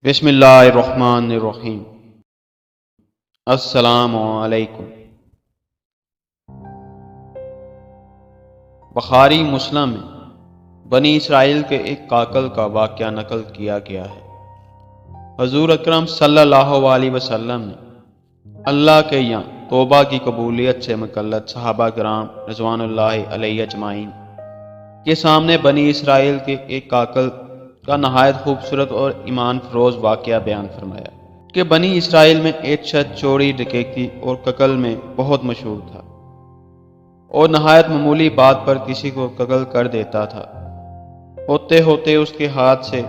بسم اللہ الرحمن الرحیم۔ السلام علیکم۔ بخاری مسلم میں بنی اسرائیل کے ایک قاتل کا واقعہ نقل کیا گیا ہے۔ حضور اکرم صلی اللہ علیہ وسلم نے اللہ کے یہاں توبہ کی قبولیت سے متعلق صحابہ کرام رضوان اللہ علیہ اجمعین کے سامنے بنی اسرائیل کے ایک قاتل کا نہایت خوبصورت اور ایمان فروز واقعہ بیان فرمایا کہ بنی اسرائیل میں ایک شخص چوری، ڈکیتی اور قتل میں بہت مشہور تھا اور نہایت معمولی بات پر کسی کو قتل کر دیتا تھا۔ ہوتے ہوتے اس کے ہاتھ سے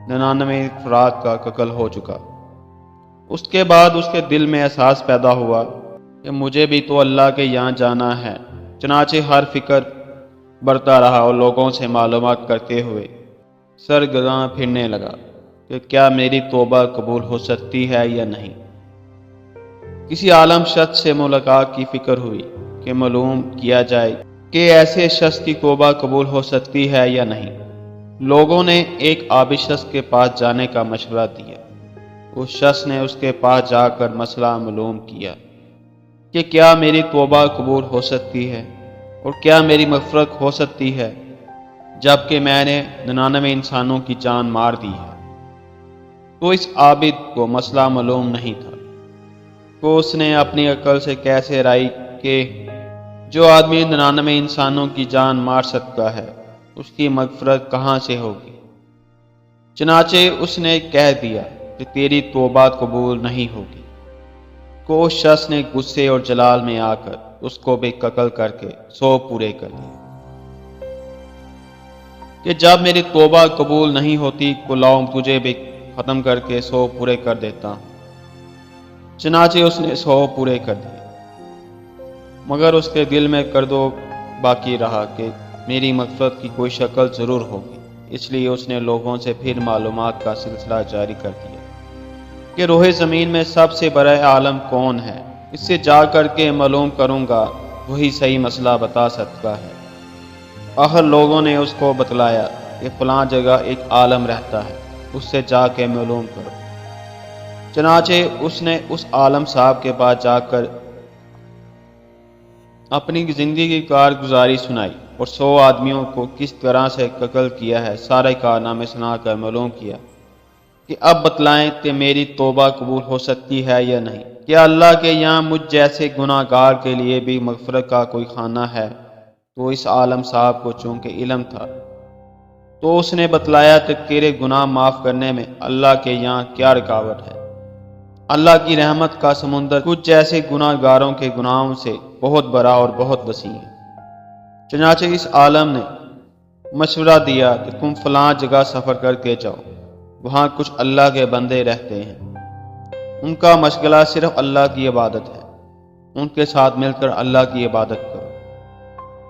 99 افراد کا قتل ہو چکا۔ اس کے بعد اس کے دل میں احساس پیدا ہوا کہ مجھے بھی تو اللہ کے یہاں جانا ہے۔ چنانچہ ہر فکر برتا رہا اور لوگوں سے معلومات کرتے ہوئے سرگرداں پھرنے لگا کہ کیا میری توبہ قبول ہو سکتی ہے یا نہیں۔ کسی عالم شخص سے ملاقات کی فکر ہوئی کہ معلوم کیا جائے کہ ایسے شخص کی توبہ قبول ہو سکتی ہے یا نہیں۔ لوگوں نے ایک عابد شخص کے پاس جانے کا مشورہ دیا۔ اس شخص نے اس کے پاس جا کر مسئلہ معلوم کیا کہ کیا میری توبہ قبول ہو سکتی ہے اور کیا میری مغفرت ہو سکتی ہے جبکہ میں نے 99 انسانوں کی جان مار دی ہے۔ تو اس عابد کو مسئلہ معلوم نہیں تھا کہ اس نے اپنی عقل سے کیسے رائے کہ جو آدمی 99 انسانوں کی جان مار سکتا ہے اس کی مغفرت کہاں سے ہوگی۔ چنانچہ اس نے کہہ دیا کہ تیری توبہ قبول نہیں ہوگی۔ کو اس شخص نے غصے اور جلال میں آ کر اس کو بھی قتل کر کے 100 پورے کر دیے کہ جب میری توبہ قبول نہیں ہوتی تو لاؤ تجھے بھی ختم کر کے 100 پورے کر دیتا ہوں۔ چنانچہ اس نے 100 پورے کر دیے، مگر اس کے دل میں کرد باقی رہا کہ میری مغفرت کی کوئی شکل ضرور ہوگی۔ اس لیے اس نے لوگوں سے پھر معلومات کا سلسلہ جاری کر دیا کہ روح زمین میں سب سے بڑا عالم کون ہے، اس سے جا کر کے معلوم کروں گا، وہی صحیح مسئلہ بتا سکتا ہے۔ آخر لوگوں نے اس کو بتلایا کہ فلاں جگہ ایک عالم رہتا ہے، اس سے جا کے معلوم کرو۔ چنانچہ اس نے اس عالم صاحب کے پاس جا کر اپنی زندگی کی کارگزاری سنائی اور 100 آدمیوں کو کس طرح سے قتل کیا ہے سارے کارنامے سنا کر معلوم کیا کہ اب بتلائیں کہ میری توبہ قبول ہو سکتی ہے یا نہیں۔ کیا اللہ کے یہاں مجھ جیسے گناہ گار کے لیے بھی مغفرت کا کوئی خانہ ہے؟ تو اس عالم صاحب کو چونکہ علم تھا تو اس نے بتلایا کہ تیرے گناہ معاف کرنے میں اللہ کے یہاں کیا رکاوٹ ہے۔ اللہ کی رحمت کا سمندر کچھ جیسے گناہ گاروں کے گناہوں سے بہت بڑا اور بہت وسیع ہے۔ چنانچہ اس عالم نے مشورہ دیا کہ تم فلاں جگہ سفر کر کے جاؤ، وہاں کچھ اللہ کے بندے رہتے ہیں، ان کا مشغلہ صرف اللہ کی عبادت ہے، ان کے ساتھ مل کر اللہ کی عبادت کرو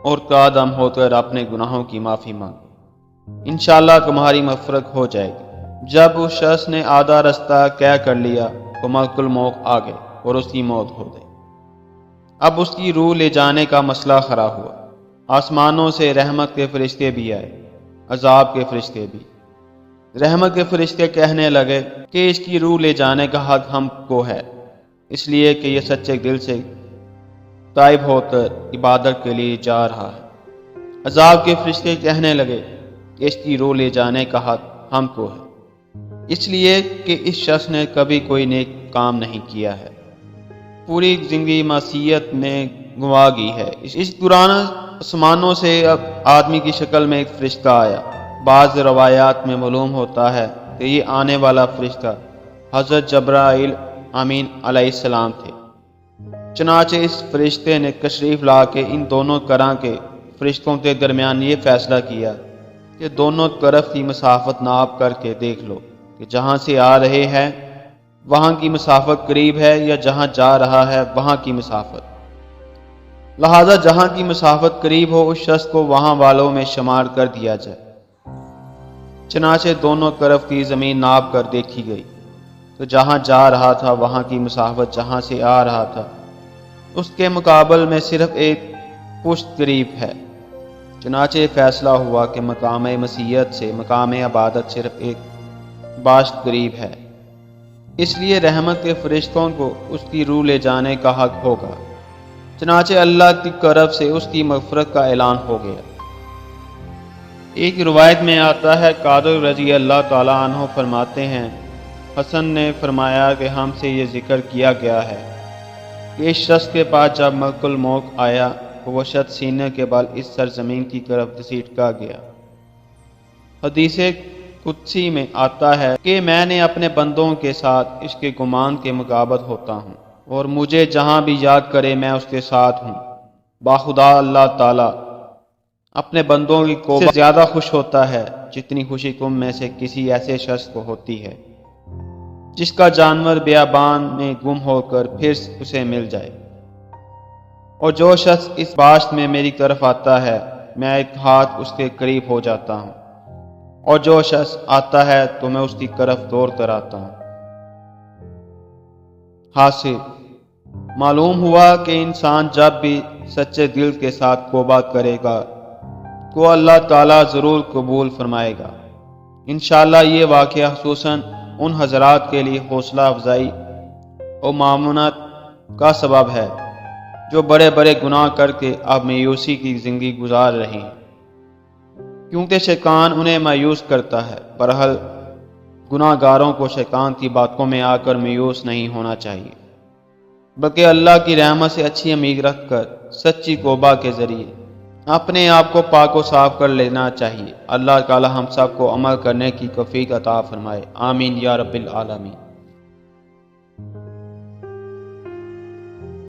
اور قادم ہو کر اپنے گناہوں کی معافی مانگو، انشاءاللہ تمہاری مغفرت ہو جائے گی۔ جب اس شخص نے آدھا رستہ طے کر لیا تو ملک الموت آ گئے اور اس کی موت ہو گئی۔ اب اس کی روح لے جانے کا مسئلہ کھڑا ہوا۔ آسمانوں سے رحمت کے فرشتے بھی آئے، عذاب کے فرشتے بھی۔ رحمت کے فرشتے کہنے لگے کہ اس کی روح لے جانے کا حق ہم کو ہے، اس لیے کہ یہ سچے دل سے تائب ہو کر عبادت کے لیے جا رہا ہے۔ عذاب کے فرشتے کہنے لگے کہ اس کی روح لے جانے کا حق ہم کو ہے، اس لیے کہ اس شخص نے کبھی کوئی نیک کام نہیں کیا ہے، پوری زندگی معصیت میں گنوا گئی ہے۔ اس دوران آسمانوں سے اب آدمی کی شکل میں ایک فرشتہ آیا۔ بعض روایات میں معلوم ہوتا ہے کہ یہ آنے والا فرشتہ حضرت جبرائیل امین علیہ السلام تھے۔ چنانچہ اس فرشتے نے تشریف لا کے ان دونوں طرح کے فرشتوں کے درمیان یہ فیصلہ کیا کہ دونوں طرف کی مسافت ناپ کر کے دیکھ لو کہ جہاں سے آ رہے ہیں وہاں کی مسافت قریب ہے یا جہاں جا رہا ہے وہاں کی مسافت، لہذا جہاں کی مسافت قریب ہو اس شخص کو وہاں والوں میں شمار کر دیا جائے۔ چنانچہ دونوں طرف کی زمین ناپ کر دیکھی گئی تو جہاں جا رہا تھا وہاں کی مسافت جہاں سے آ رہا تھا اس کے مقابل میں صرف ایک پشت قریب ہے۔ چنانچہ فیصلہ ہوا کہ مقام مسیحیت سے مقام عبادت صرف ایک باشت قریب ہے۔ اس لیے رحمت کے فرشتوں کو اس کی روح لے جانے کا حق ہوگا۔ چنانچہ اللہ کی طرف سے اس کی مغفرت کا اعلان ہو گیا۔ ایک روایت میں آتا ہے، قادر رضی اللہ تعالیٰ عنہ فرماتے ہیں، حسن نے فرمایا کہ ہم سے یہ ذکر کیا گیا ہے کہ اس شخص کے پاس جب ملک الموت آیا تو وہ شخص سینے کے بل اس سرزمین کی طرف گھسیٹ کا گیا۔ حدیث قدسی میں آتا ہے کہ میں نے اپنے بندوں کے ساتھ اس کے گمان کے مطابق ہوتا ہوں، اور مجھے جہاں بھی یاد کرے میں اس کے ساتھ ہوں۔ باخدا اللہ تعالیٰ اپنے بندوں کی قوت سے زیادہ خوش ہوتا ہے جتنی خوشی تم میں سے کسی ایسے شخص کو ہوتی ہے جس کا جانور بیابان میں گم ہو کر پھر اسے مل جائے۔ اور جو شخص اس باشت میں میری طرف آتا ہے میں ایک ہاتھ اس کے قریب ہو جاتا ہوں، اور جو شخص آتا ہے تو میں اس کی طرف دوڑ کر آتا ہوں۔ حاصل معلوم ہوا کہ انسان جب بھی سچے دل کے ساتھ توبہ کرے گا تو اللہ تعالیٰ ضرور قبول فرمائے گا۔ انشاءاللہ یہ واقعہ خصوصاً ان حضرات کے لیے حوصلہ افزائی اور معاونت کا سبب ہے جو بڑے بڑے گناہ کر کے اب مایوسی کی زندگی گزار رہے ہیں، کیونکہ شیطان انہیں مایوس کرتا ہے۔ بہرحال گناہ گاروں کو شیطان کی باتوں میں آ کر مایوس نہیں ہونا چاہیے، بلکہ اللہ کی رحمت سے اچھی امید رکھ کر سچی توبہ کے ذریعے اپنے آپ کو پاک و صاف کر لینا چاہیے۔ اللہ تعالی ہم سب کو عمل کرنے کی توفیق عطا فرمائے، آمین یا رب العالمین۔